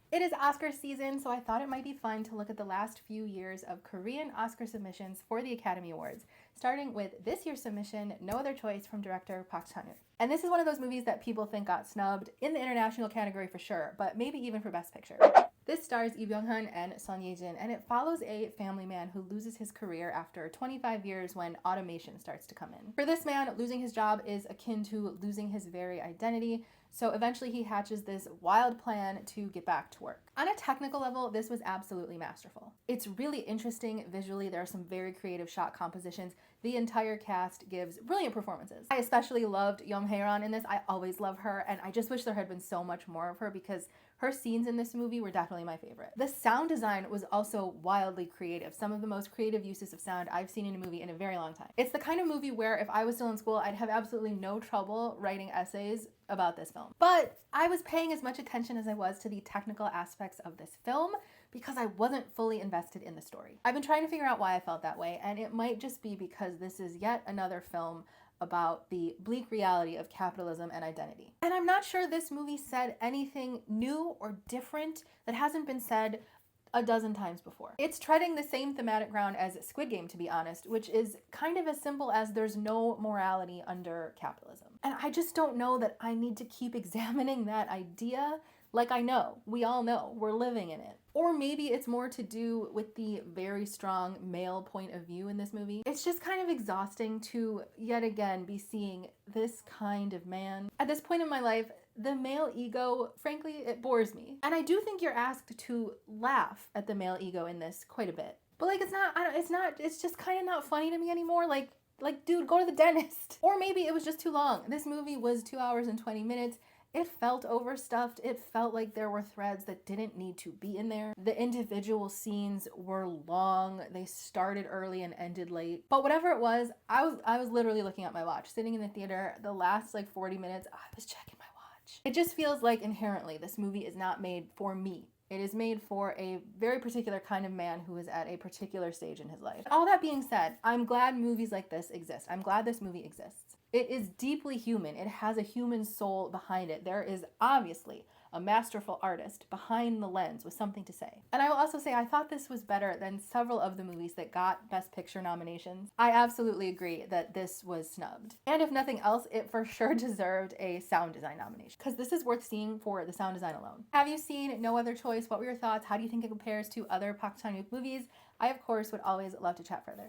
It is Oscar season, so I thought it might be fun to look at the last few years of Korean Oscar submissions for the Academy Awards, starting with this year's submission, No Other Choice from director Park Chan-wook. And this is one of those movies that people think got snubbed in the international category for sure, but maybe even for Best Picture. This stars Lee Byung-hun and Son Ye-jin, and it follows a family man who loses his career after 25 years when automation starts to come in. For this man, losing his job is akin to losing his very identity, so eventually he hatches this wild plan to get back to work. On a technical level, this was absolutely masterful. It's really interesting visually. There are some very creative shot compositions. The entire cast gives brilliant performances. I especially loved Yeom Hae-ron in this. I always love her, and I just wish there had been so much more of her because her scenes in this movie were definitely my favorite. The sound design was also wildly creative. Some of the most creative uses of sound I've seen in a movie in a very long time. It's the kind of movie where if I was still in school, I'd have absolutely no trouble writing essays about this film. But I was paying as much attention as I was to the technical aspects of this film because I wasn't fully invested in the story. I've been trying to figure out why I felt that way, and it might just be because this is yet another film about the bleak reality of capitalism and identity. And I'm not sure this movie said anything new or different that hasn't been said a dozen times before. It's treading the same thematic ground as Squid Game, to be honest, which is kind of as simple as there's no morality under capitalism. And I just don't know that I need to keep examining that idea. Like, I know, we all know, we're living in it. Or maybe it's more to do with the very strong male point of view in this movie. It's just kind of exhausting to yet again be seeing this kind of man. At this point in my life, the male ego, frankly, it bores me. And I do think you're asked to laugh at the male ego in this quite a bit. But like, it's just kind of not funny to me anymore. Like, dude, go to the dentist. Or maybe it was just too long. This movie was 2 hours and 20 minutes. It felt overstuffed. It felt like there were threads that didn't need to be in there. The individual scenes were long. They started early and ended late. But whatever it was, I was literally looking at my watch. Sitting in the theater, the last like 40 minutes, I was checking my watch. It just feels like inherently this movie is not made for me. It is made for a very particular kind of man who is at a particular stage in his life. All that being said, I'm glad movies like this exist. I'm glad this movie exists. It is deeply human. It has a human soul behind it. There is obviously a masterful artist behind the lens with something to say. And I will also say I thought this was better than several of the movies that got Best Picture nominations. I absolutely agree that this was snubbed. And if nothing else, it for sure deserved a sound design nomination because this is worth seeing for the sound design alone. Have you seen No Other Choice? What were your thoughts? How do you think it compares to other Park Chan-wook movies? I, of course, would always love to chat further.